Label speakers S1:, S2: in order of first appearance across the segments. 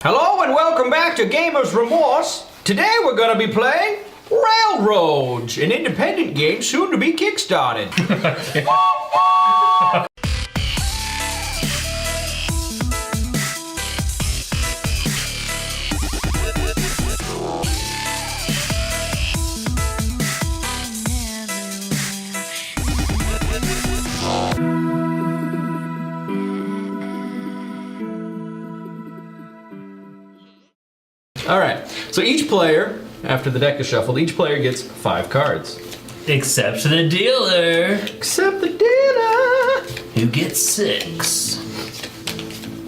S1: Hello and welcome back to Gamers Remorse. Today we're going to be playing Railroads, an independent game soon to be kickstarted. Alright, so each player, after the deck is shuffled, each player gets 5 cards.
S2: Except the dealer,
S1: Except the dealer!
S2: who gets 6.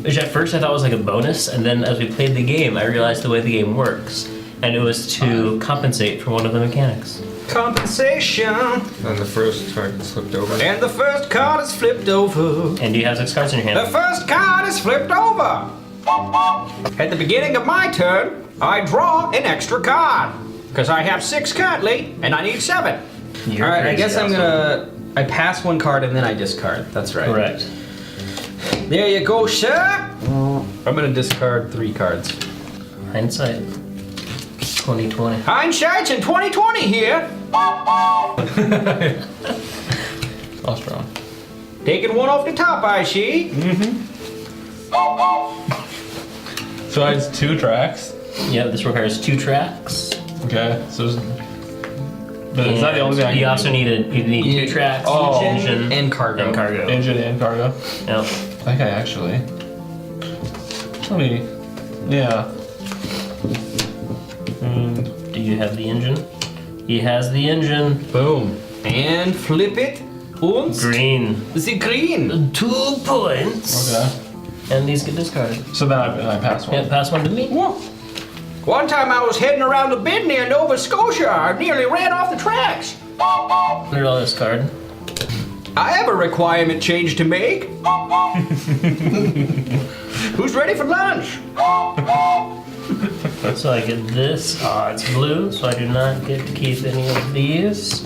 S2: Which at first I thought was like a bonus, and then as we played the game, I realized the way the game works. And it was to compensate for one of the mechanics.
S1: Compensation!
S3: And the first card is flipped over.
S1: And the first card is flipped over.
S2: And you have 6 cards in your
S1: The
S2: hand.
S1: first card is flipped over. At the beginning of my turn, I draw an extra card. Because I have 6 currently, and I need 7.
S2: You're
S1: Alright, I
S2: crazy
S1: guess I'm
S2: awesome.
S1: I pass 1 card and then I discard. That's right.
S2: Correct.
S1: There you go, sir. I'm gonna discard 3 cards.
S2: Hindsight. 2020.
S1: Hindsight's in 2020 here.
S3: Lost round.
S1: Taking 1 off the top, I see.
S3: So it's 2 tracks.
S2: Yeah, this requires 2 tracks.
S3: Okay, so but is that the only thing I can
S2: You also
S3: do?
S2: need 2 tracks,
S3: Oh.
S2: engine,
S1: and cargo.
S2: And cargo.
S3: Engine and cargo?
S2: Yep.
S3: I think I actually. Let me. Yeah.
S2: Do you have the engine? He has the engine.
S1: Boom. And flip it. Und
S2: Green.
S1: the green.
S2: 2 points.
S3: Okay.
S2: And these get discarded.
S3: So then I pass one.
S2: Yeah, pass one to me.
S1: One time I was heading around the bend near Nova Scotia. I nearly ran off the tracks.
S2: $100 card.
S1: I have a requirement change to make. Who's ready for lunch?
S2: So I get this. It's blue, so I do not get to keep any of these.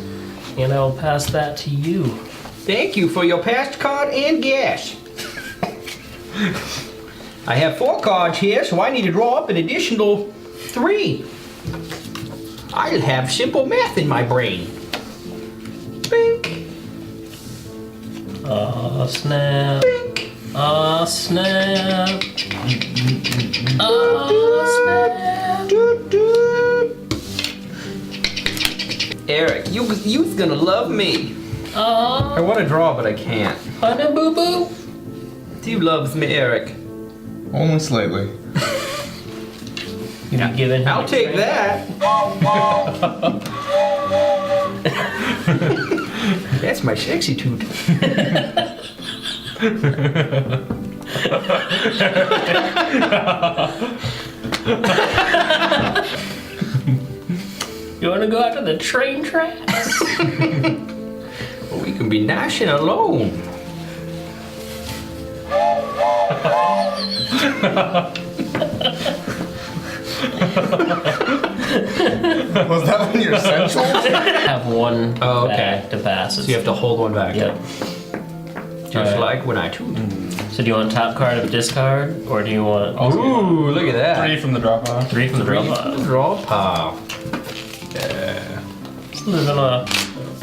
S2: And I will pass that to you.
S1: Thank you for your past card and gas. I have 4 cards here, so I need to draw up an additional 3. I'll have simple math in my brain. Bink,
S2: Oh, snap.
S1: bink.
S2: Oh, snap. Oh, snap.
S1: Doot, doot. Eric, you's gonna love me. I
S2: Oh,
S1: want to draw, but I can't.
S2: honey boo boo.
S1: You loves me, Eric.
S3: Only slightly.
S2: You be giving him
S1: I'll
S2: a
S1: take
S2: train?
S1: that. That's my sexy toot.
S2: You want to go out to the train tracks?
S1: We can be gnashing alone.
S3: Was that one your central?
S2: Have one
S1: Oh, okay.
S2: back to pass.
S1: So you have to hold one back.
S2: Yep.
S1: Just
S3: Alright.
S1: like when I toot.
S2: So do you want top card of discard, or do you want
S1: Ooh, look at that.
S3: 3 from the drop off.
S2: 3 from the draw
S1: Three
S2: pile?
S1: draw pile.
S2: Just living on a.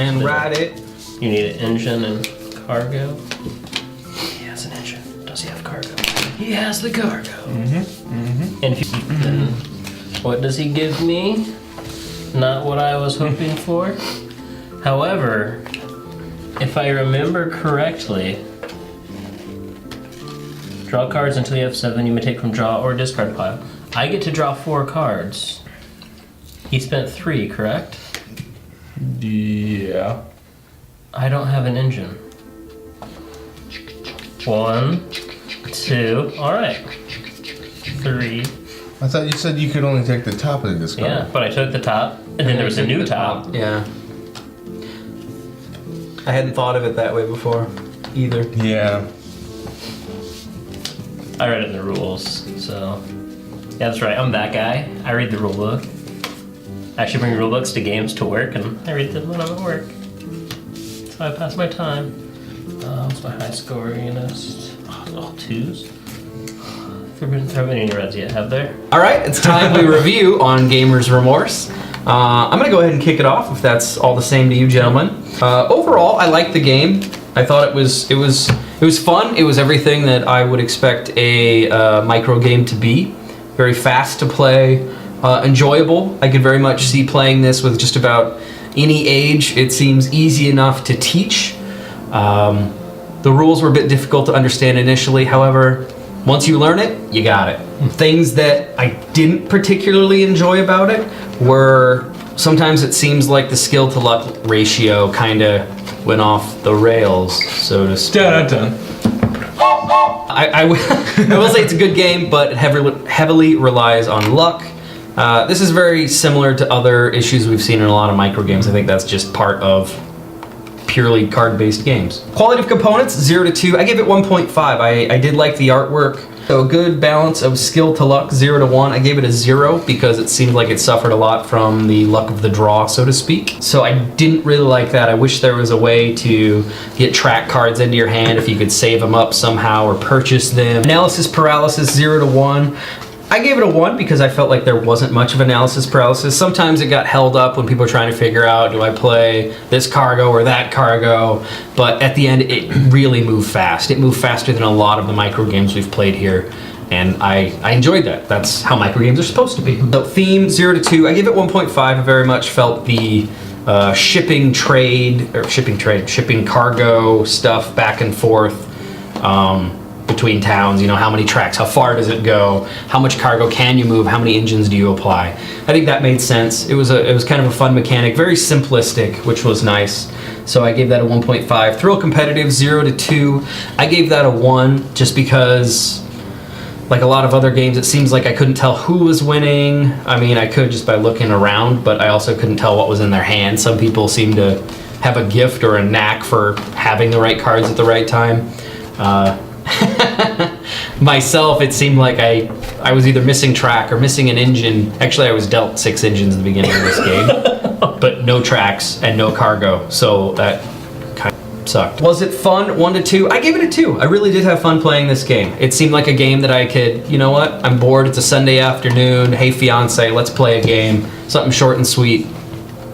S1: And ride it.
S2: You need an engine and cargo. He has an engine. Does he have cargo? He has the cargo. And if you, then what does he give me? Not what I was hoping for. However, if I remember correctly, draw cards until you have 7. You may take from draw or discard pile. I get to draw 4 cards. He spent 3, correct?
S3: Yeah.
S2: I don't have an engine. 1, 2, alright. 3,
S4: I thought you said you could only take the top of the discard.
S2: yeah, but I took the top, and then there was a new top.
S1: Yeah. I hadn't thought of it that way before, either.
S4: Yeah.
S2: I read it in the rules, so. Yeah, that's right, I'm that guy. I read the rule book. I actually bring rule books to games to work, and I read them when I'm at work. So I pass my time. What's my high score against? Oh, all 2s? How many reds yet? Have there?
S1: All right, it's time we review on Gamer's Remorse. I'm gonna go ahead and kick it off if that's all the same to you, gentlemen. Overall, I liked the game. I thought it was fun. It was everything that I would expect a micro game to be. Very fast to play, enjoyable. I could very much see playing this with just about any age. It seems easy enough to teach. The rules were a bit difficult to understand initially. However, once you learn it, you got it. Things that I didn't particularly enjoy about it were sometimes it seems like the skill to luck ratio kind of went off the rails, so to speak.
S3: Dun-dun-dun.
S1: I will say it's a good game, but it heavily relies on luck. This is very similar to other issues we've seen in a lot of micro games. I think that's just part of purely card-based games. Quality of components, 0 to 2. I gave it 1.5. I did like the artwork. So a good balance of skill to luck, 0 to 1. I gave it a 0 because it seemed like it suffered a lot from the luck of the draw, so to speak. So I didn't really like that. I wish there was a way to get track cards into your hand, if you could save them up somehow or purchase them. Analysis paralysis, 0 to 1. I gave it a 1 because I felt like there wasn't much of analysis paralysis. Sometimes it got held up when people were trying to figure out, do I play this cargo or that cargo? But at the end, it really moved fast. It moved faster than a lot of the micro games we've played here. And I enjoyed that. That's how micro games are supposed to be. So theme, 0 to 2. I gave it 1.5. I very much felt the shipping cargo stuff back and forth. Between towns, you know, how many tracks, how far does it go, how much cargo can you move, how many engines do you apply. I think that made sense. It was kind of a fun mechanic, very simplistic, which was nice. So I gave that a 1.5. Thrill competitive, 0 to 2. I gave that a 1 just because, like a lot of other games, it seems like I couldn't tell who was winning. I mean, I could just by looking around, but I also couldn't tell what was in their hand. Some people seem to have a gift or a knack for having the right cards at the right time. Myself, it seemed like I was either missing track or missing an engine. Actually, I was dealt 6 engines at the beginning of this game, but no tracks and no cargo, so that kind of sucked. Was it fun? 1 to 2? I gave it a 2. I really did have fun playing this game. It seemed like a game that I could, you know what, I'm bored, it's a Sunday afternoon, hey fiance, let's play a game, something short and sweet,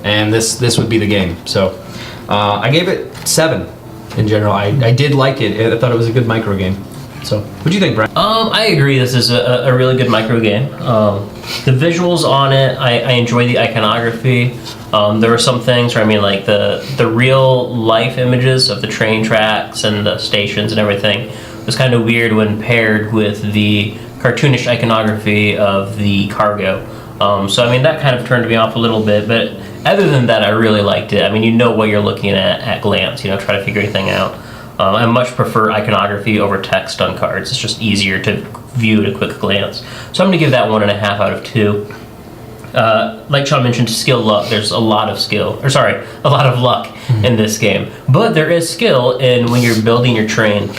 S1: and this would be the game. So I gave it 7. In general, I did like it. I thought it was a good micro game. So, what do you think, Brian?
S2: I agree. This is a really good micro game. The visuals on it, I enjoy the iconography. There were some things where, I mean, like the real life images of the train tracks and the stations and everything was kind of weird when paired with the cartoonish iconography of the cargo. So, I mean, that kind of turned me off a little bit, but other than that, I really liked it. I mean, you know what you're looking at glance, you know, try to figure anything out. I much prefer iconography over text on cards. It's just easier to view at a quick glance. So I'm going to give that 1.5 out of 2. Like Sean mentioned, skill luck. There's a lot of a lot of luck in this game. But there is skill in when you're building your train.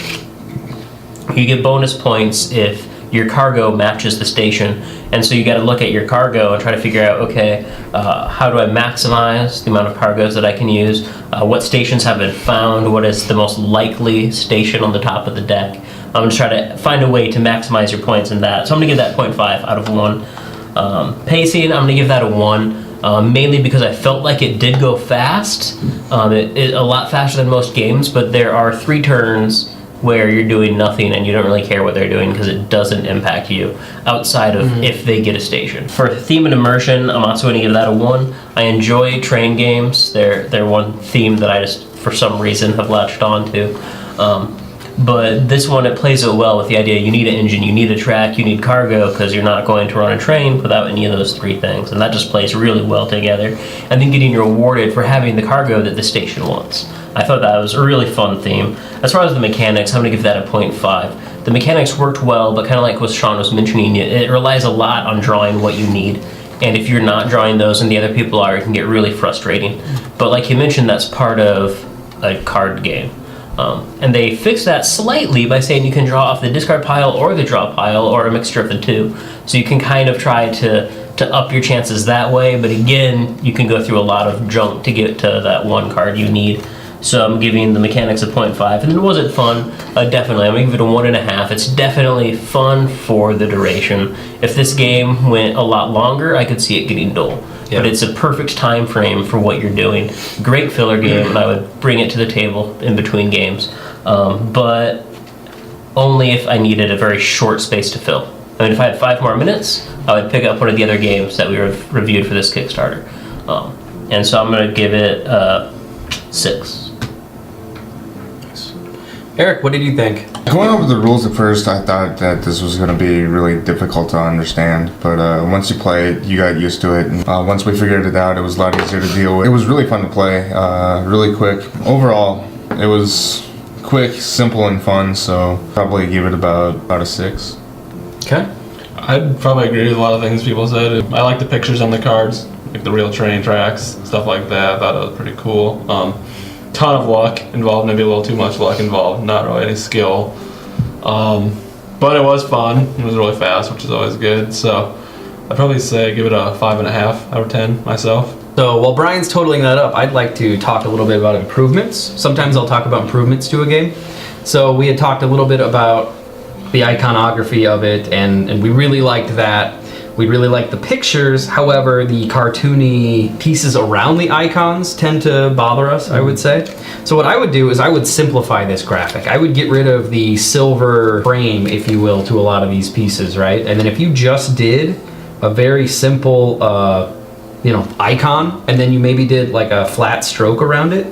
S2: You get bonus points if your cargo matches the station, and so you got to look at your cargo and try to figure out, okay, how do I maximize the amount of cargoes that I can use? What stations have been found? What is the most likely station on the top of the deck? I'm going to try to find a way to maximize your points in that. So I'm going to give that 0.5 out of 1. Pacing, I'm going to give that a 1. Mainly because I felt like it did go fast. It a lot faster than most games, but there are 3 turns where you're doing nothing and you don't really care what they're doing because it doesn't impact you outside of if they get a station. For theme and immersion, I'm also going to give that a 1. I enjoy train games. They're one theme that I just, for some reason, have latched on to. But this one, it plays it well with the idea you need an engine, you need a track, you need cargo, because you're not going to run a train without any of those 3 things. And that just plays really well together. And then getting rewarded for having the cargo that the station wants. I thought that was a really fun theme. As far as the mechanics, I'm going to give that a 0.5. The mechanics worked well, but kind of like what Sean was mentioning, it relies a lot on drawing what you need. And if you're not drawing those and the other people are, it can get really frustrating. But like you mentioned, that's part of a card game. And they fixed that slightly by saying you can draw off the discard pile or the draw pile or a mixture of the 2. So you can kind of try to up your chances that way, but again, you can go through a lot of junk to get to that one card you need. So I'm giving the mechanics a 0.5. And then was it fun? Definitely. I'm gonna give it a 1.5. It's definitely fun for the duration. If this game went a lot longer, I could see it getting dull.
S1: Yeah.
S2: But it's a perfect time frame for what you're doing. Great filler game, and I would bring it to the table in between games. But only if I needed a very short space to fill. I mean, if I had 5 more minutes, I would pick up one of the other games that we reviewed for this Kickstarter. And so I'm going to give it 6.
S1: Eric, what did you think?
S4: Going over the rules at first, I thought that this was going to be really difficult to understand, but once you play it, you got used to it. And once we figured it out, it was a lot easier to deal with. It was really fun to play, really quick. Overall, it was quick, simple, and fun, so probably give it about a 6.
S1: Okay.
S3: I'd probably agree with a lot of things people said. I like the pictures on the cards, like the real train tracks, stuff like that. I thought it was pretty cool. Ton of luck involved, maybe a little too much luck involved, not really any skill. But it was fun. It was really fast, which is always good. So I'd probably say give it a 5.5 out of 10 myself.
S1: So while Brian's totaling that up, I'd like to talk a little bit about improvements. Sometimes I'll talk about improvements to a game. So we had talked a little bit about the iconography of it, and we really liked that. We really liked the pictures. However, the cartoony pieces around the icons tend to bother us, I would say. So what I would do is I would simplify this graphic. I would get rid of the silver frame, if you will, to a lot of these pieces, right? And then if you just did a very simple, icon, and then you maybe did like a flat stroke around it,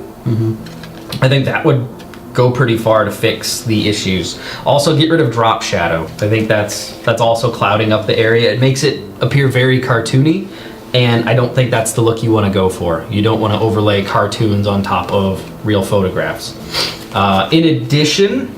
S1: I think that would go pretty far to fix the issues. Also, get rid of drop shadow. I think that's also clouding up the area. It makes it appear very cartoony, and I don't think that's the look you want to go for. You don't want to overlay cartoons on top of real photographs. In addition,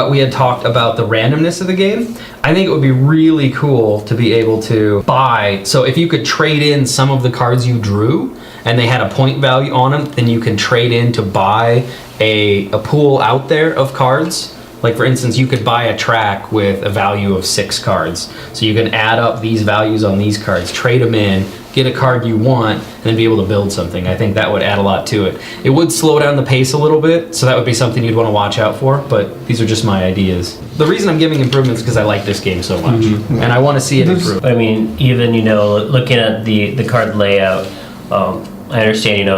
S1: we had talked about the randomness of the game. I think it would be really cool to be able to buy, so if you could trade in some of the cards you drew and they had a point value on them, then you can trade in to buy a pool out there of cards. Like for instance, you could buy a track with a value of 6 cards. So you can add up these values on these cards, trade them in, get a card you want, and then be able to build something. I think that would add a lot to it. It would slow down the pace a little bit, so that would be something you'd want to watch out for, but these are just my ideas. The reason I'm giving improvements is because I like this game so much, and I want to see it improve.
S2: I mean, even, looking at the card layout, I understand,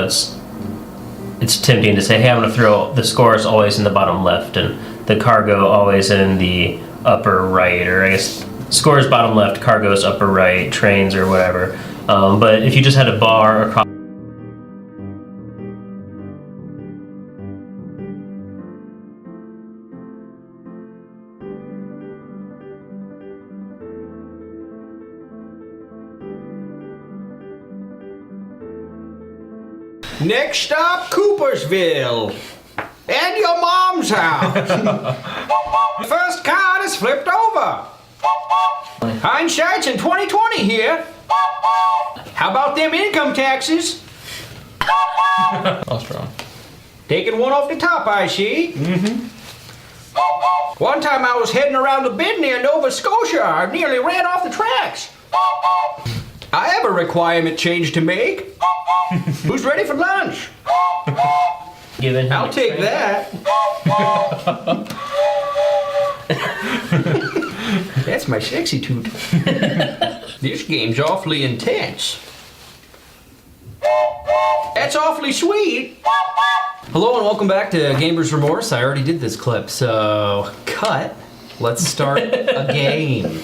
S2: it's tempting to say, hey, I'm going to throw the scores always in the bottom left and the cargo always in the upper right, or I guess scores bottom left, cargo's upper right, trains or whatever. But if you just had a bar across
S5: Next stop, Coopersville. And your mom's house. First card is flipped over. Hindsight's in 2020 here. How about them income taxes?
S3: All strong.
S5: Taking one off the top, I see. One time I was heading around the bend near Nova Scotia. I nearly ran off the tracks. I have a requirement change to make. Who's ready for lunch?
S2: given
S5: I'll take that. That's my sexy toot. This game's awfully intense. That's awfully sweet.
S1: Hello and welcome back to Gamers Remorse. I already did this clip, so cut. Let's start a game.